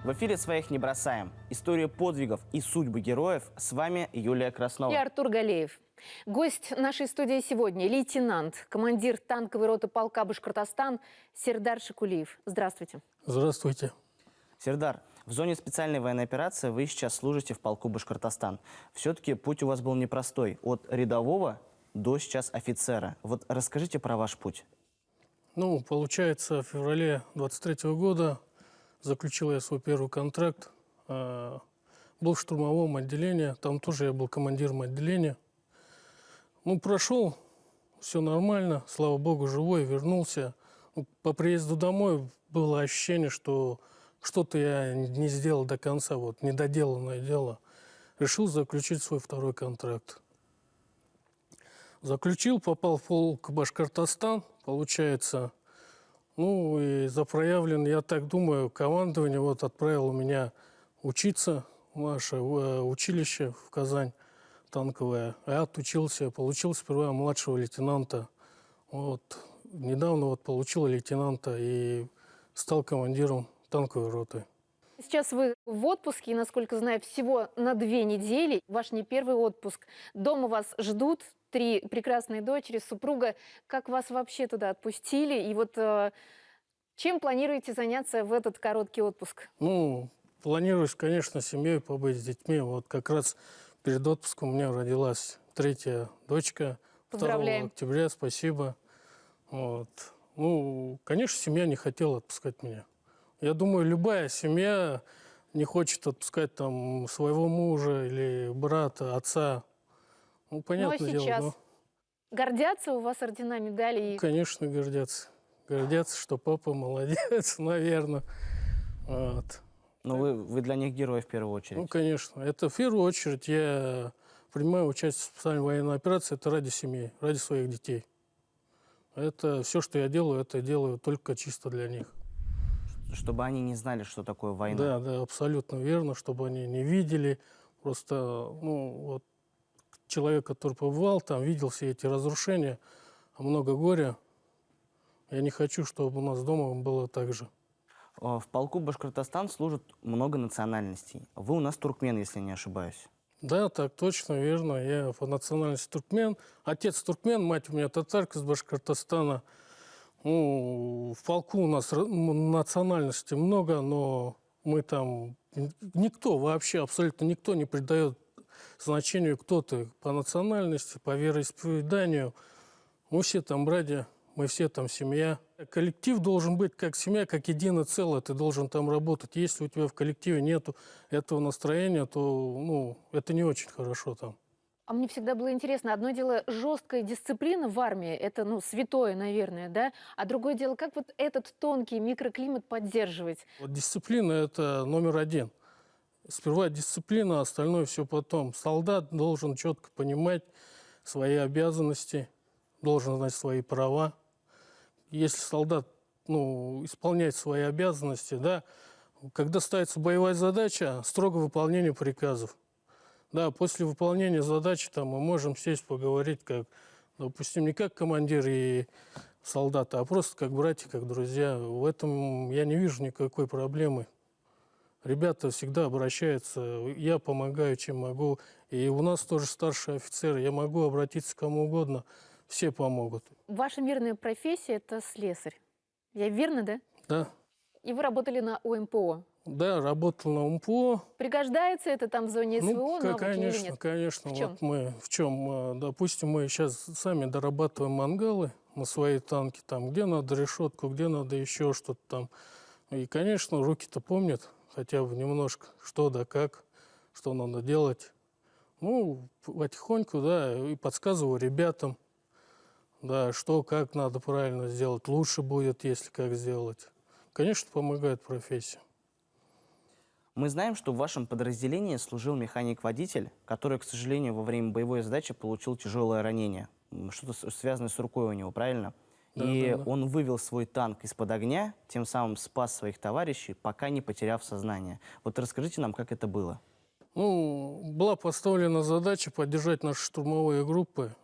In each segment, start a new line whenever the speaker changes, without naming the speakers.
В эфире «Своих не бросаем». История подвигов и судьбы героев. С вами Юлия Краснова.
И Артур Галеев. Гость нашей студии сегодня – лейтенант, командир танковой роты полка Башкортостан Сердар Шикулиев. Здравствуйте.
Здравствуйте.
Сердар, в зоне специальной военной операции вы сейчас служите в полку Башкортостан. Все-таки путь у вас был непростой. От рядового до сейчас офицера. Вот расскажите про ваш путь.
Ну, получается, в феврале 23 года заключил я свой первый контракт. Был в штурмовом отделении, там тоже я был командиром отделения. Ну, прошел, все нормально, слава богу, живой, вернулся. По приезду домой было ощущение, что что-то я не сделал до конца, вот, недоделанное дело. Решил заключить свой второй контракт. Заключил, попал в полк Башкортостан, получается. Ну, и за проявлен, я так думаю, командование вот отправило меня учиться в наше училище в Казань танковое. Я отучился, получил сперва младшего лейтенанта. Вот, недавно вот получил лейтенанта и стал командиром танковой роты.
Сейчас вы в отпуске, и, насколько знаю, всего на 2 недели. Ваш не первый отпуск. Дома вас ждут 3 прекрасные дочери, супруга. Как вас вообще туда отпустили? И вот чем планируете заняться в этот короткий отпуск?
Ну, планирую, конечно, семьей побыть с детьми. Вот как раз перед отпуском у меня родилась 3-я дочка.
Поздравляем.
2 октября, спасибо. Вот. Ну, конечно, семья не хотела отпускать меня. Я думаю, любая семья не хочет отпускать там своего мужа или брата, отца. Ну, понятное
ну, а
дело.
сейчас
Но...
гордятся у вас ордена, медали?
Ну, конечно, гордятся. Гордятся, что папа молодец, наверное. Вот.
Ну, вы для них герой в первую очередь.
Ну, конечно. Это в первую очередь я принимаю участие в специальной военной операции, это ради семьи, ради своих детей. Это все, что я делаю, это делаю только чисто для них.
Чтобы они не знали, что такое война.
Да, да, абсолютно верно, чтобы они не видели. Просто, ну, вот человек, который побывал там, видел все эти разрушения, много горя. Я не хочу, чтобы у нас дома было так же.
В полку Башкортостан служит много национальностей. Вы у нас туркмен, если не ошибаюсь.
Да, так точно, верно. Я по национальности туркмен. Отец туркмен, мать у меня татарка из Башкортостана. Ну, в полку у нас национальностей много, но мы там... Никто вообще, абсолютно никто не придает значению, кто ты по национальности, по вероисповеданию. Мы все там братья, мы все там семья. Коллектив должен быть как семья, как единое целое. Ты должен там работать. Если у тебя в коллективе нет этого настроения, то ну, это не очень хорошо там.
А мне всегда было интересно, одно дело жесткая дисциплина в армии, это, ну, святое, наверное, да? А другое дело, как вот этот тонкий микроклимат поддерживать?
Вот дисциплина – это номер 1. Сперва дисциплина, а остальное все потом. Солдат должен четко понимать свои обязанности, должен знать свои права. Если солдат, ну, исполняет свои обязанности, да, когда ставится боевая задача, строго выполнение приказов. Да, после выполнения задачи там, мы можем сесть, поговорить, как, допустим, не как командир и солдата, а просто как братья, как друзья. В этом я не вижу никакой проблемы. Ребята всегда обращаются, я помогаю, чем могу. И у нас тоже старшие офицеры, я могу обратиться к кому угодно, все помогут.
Ваша мирная профессия – это слесарь. Я верно, да?
Да.
И вы работали на ОМПО?
Да, работал на УМПО.
Пригождается это там в зоне СВО?
Ну, конечно, конечно.
В чем?
Вот мы, в чем, допустим, мы сейчас сами дорабатываем мангалы на свои танки, там, где надо решетку, где надо еще что-то там. И, конечно, руки-то помнят хотя бы немножко, что да как, что надо делать. Ну, потихоньку, да, и подсказываю ребятам, да, что, как надо правильно сделать. Лучше будет, если как сделать. Конечно, помогает профессия.
Мы знаем, что в вашем подразделении служил механик-водитель, который, к сожалению, во время боевой задачи получил тяжелое ранение. Что-то связанное с рукой у него, правильно?
Да,
И
да, да.
он вывел свой танк из-под огня, тем самым спас своих товарищей, пока не потеряв сознание. Вот расскажите нам, как это было.
Ну, была поставлена задача поддержать наши штурмовые группы.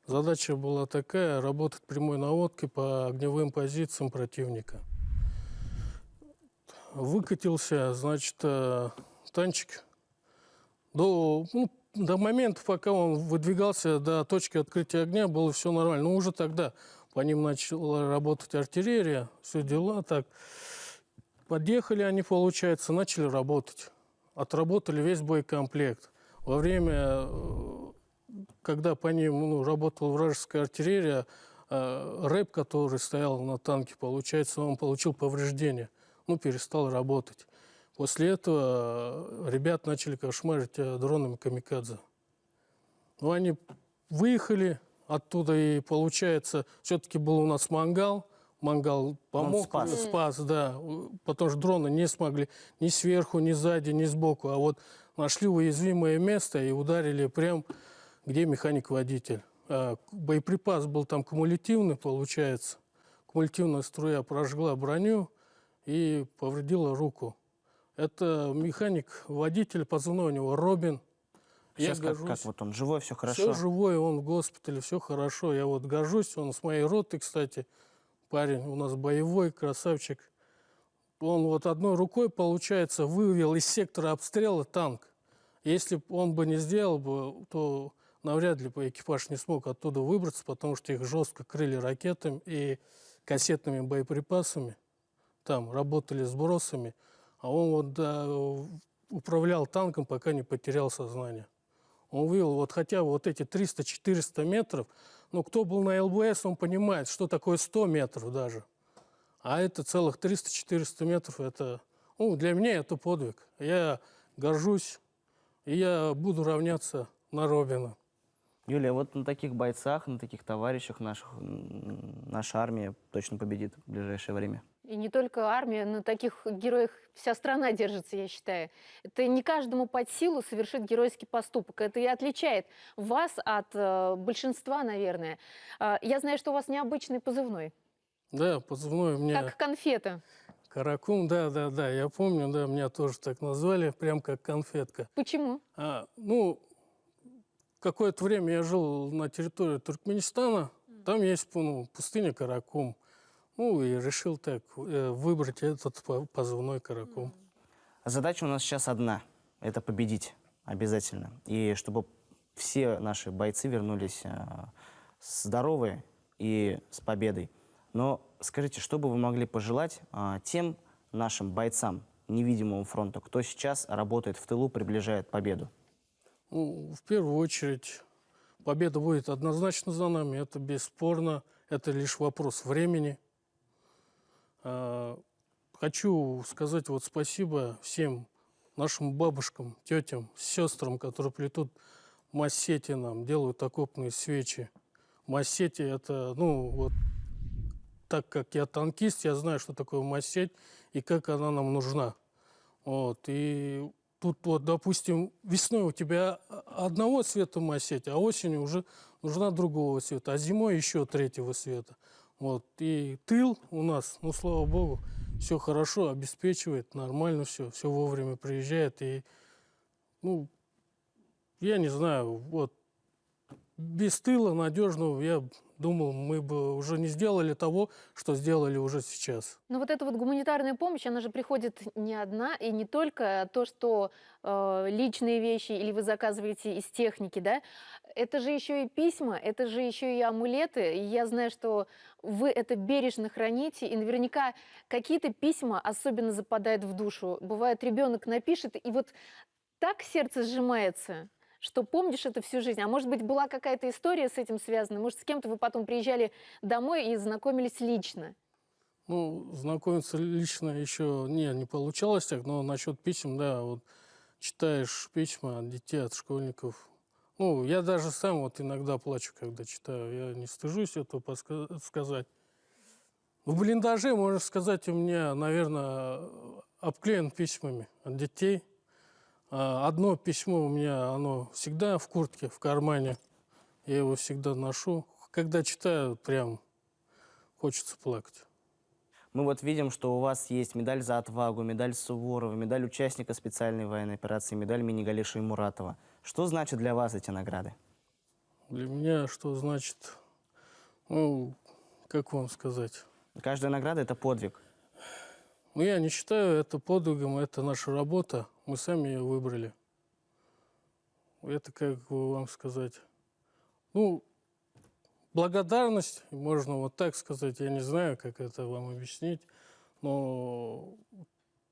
Задача была такая – работать прямой наводкой по огневым позициям противника. выкатился, значит, танчик до момента, пока он выдвигался до точки открытия огня, было все нормально. Но уже тогда по ним начала работать артиллерия, все дела так. Подъехали они, получается, начали работать. Отработали весь боекомплект. Во время, когда по ним работала вражеская артиллерия, рэп, который стоял на танке, получается, он получил повреждения. Перестал работать. После этого ребят начали кошмарить дронами камикадзе. Они выехали оттуда, и, получается, все-таки был у нас мангал. Мангал помог, спас, да. Потому что дроны не смогли ни сверху, ни сзади, ни сбоку. А вот нашли уязвимое место и ударили прям, где механик-водитель. Боеприпас был там кумулятивный, получается. Кумулятивная струя прожгла броню и повредила руку. Это механик-водитель, позывной у него Робин.
Сейчас как вот он живой, все хорошо?
Все живой, он в госпитале, все хорошо. Я вот горжусь, он с моей роты, кстати, парень у нас боевой, красавчик. Он вот одной рукой, получается, вывел из сектора обстрела танк. Если бы он бы не сделал бы, то навряд ли бы экипаж не смог оттуда выбраться, потому что их жестко крыли ракетами и кассетными боеприпасами. Там работали сбросами. А он вот управлял танком, пока не потерял сознание. Он вывел, вот хотя бы вот эти 300-400 метров, кто был на ЛБС, он понимает, что такое 100 метров даже. А это целых 300-400 метров, это, для меня это подвиг. Я горжусь, и я буду равняться на Робина.
Юлия, вот на таких бойцах, на таких товарищах наша армия точно победит в ближайшее время.
И не только армия, на таких героях вся страна держится, я считаю. Это не каждому под силу совершить геройский поступок. Это и отличает вас от большинства, наверное. Я знаю, что у вас необычный позывной.
Да, позывной у меня...
Как конфета.
Каракум, да, я помню, да, меня тоже так назвали, прям как конфетка.
Почему?
Какое-то время я жил на территории Туркменистана, там есть пустыня Каракум. И решил так выбрать этот позывной Каракум.
Задача у нас сейчас одна – это победить обязательно. И чтобы все наши бойцы вернулись здоровые и с победой. Но скажите, что бы вы могли пожелать тем нашим бойцам невидимому фронту, кто сейчас работает в тылу, приближает победу?
В первую очередь, победа будет однозначно за нами, это бесспорно, это лишь вопрос времени. Хочу сказать спасибо всем нашим бабушкам, тетям, сестрам, которые плетут массети нам, делают окопные свечи. Массети – это, так как я танкист, я знаю, что такое массеть и как она нам нужна. И тут, допустим, весной у тебя одного цвета массеть, а осенью уже нужна другого цвета, а зимой еще третьего цвета. И тыл у нас, слава богу, все хорошо, обеспечивает, нормально все вовремя приезжает. И, я не знаю, без тыла надежного, я думал, мы бы уже не сделали того, что сделали уже сейчас.
Но вот эта гуманитарная помощь, она же приходит не одна, и не только то, что личные вещи или вы заказываете из техники, да? Это же еще и письма, это же еще и амулеты. И я знаю, что вы это бережно храните, и наверняка какие-то письма особенно западают в душу. Бывает, ребенок напишет, и так сердце сжимается, что помнишь это всю жизнь. А может быть, была какая-то история с этим связана? Может, с кем-то вы потом приезжали домой и знакомились лично?
Знакомиться лично еще не получалось так, но насчет писем, да, читаешь письма от детей, от школьников. Я даже сам иногда плачу, когда читаю. Я не стыжусь этого сказать. В блиндаже, можно сказать, у меня, наверное, обклеен письмами от детей. Одно письмо у меня, оно всегда в куртке, в кармане. Я его всегда ношу. Когда читаю, прям хочется плакать.
Мы видим, что у вас есть медаль за отвагу, медаль Суворова, медаль участника специальной военной операции, медаль имени Галиши и Муратова. Что значит для вас эти награды?
Для меня что значит, как вам сказать?
Каждая награда – это подвиг.
Но я не считаю это подвигом, это наша работа. Мы сами ее выбрали. Это, как бы вам сказать, ну, благодарность, можно вот так сказать, я не знаю, как это вам объяснить, но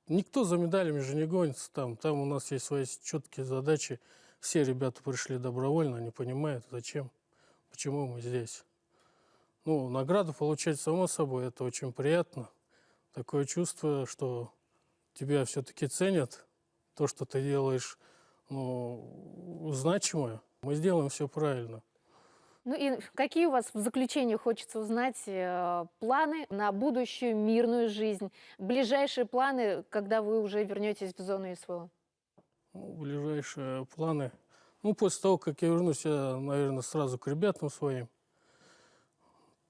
никто за медалями же не гонится там. Там у нас есть свои четкие задачи. Все ребята пришли добровольно, они понимают, зачем, почему мы здесь. Ну, награду получать, само собой, это очень приятно. Такое чувство, что тебя все-таки ценят, то, что ты делаешь, ну, значимое. Мы сделаем все правильно.
Ну и какие у вас в заключение хочется узнать планы на будущую мирную жизнь? Ближайшие планы, когда вы уже вернетесь в зону СВО?
Ну, ближайшие планы. Ну, после того, как я вернусь, я, наверное, сразу к ребятам своим.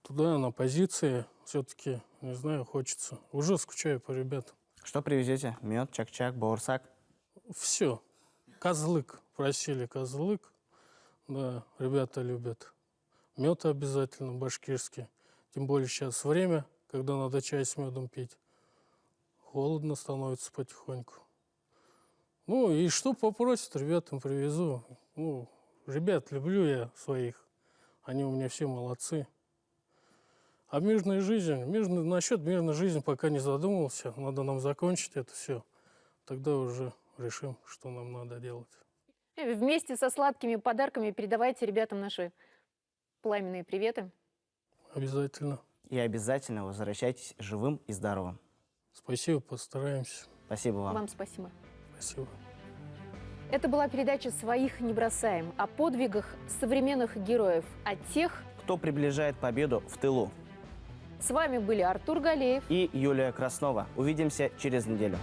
Туда, на позиции. Все-таки, не знаю, хочется. Уже скучаю по ребятам.
Что привезете? Мед, чак-чак, баурсак?
Все. Козлык. Просили козлык. Да, ребята любят. Мед обязательно башкирский. Тем более сейчас время, когда надо чай с медом пить. Холодно становится потихоньку. Ну, и что попросят, ребятам привезу. Ну, ребят люблю я своих. Они у меня все молодцы. А мирная жизнь, насчет мирной жизни пока не задумывался. Надо нам закончить это все. Тогда уже решим, что нам надо делать.
Вместе со сладкими подарками передавайте ребятам наши пламенные приветы.
Обязательно.
И обязательно возвращайтесь живым и здоровым.
Спасибо, постараемся.
Спасибо вам.
Вам спасибо.
Спасибо.
Это была передача «Своих не бросаем» о подвигах современных героев, о тех.
Кто приближает победу в тылу.
С вами были Артур Галеев
И Юлия Краснова. Увидимся через неделю.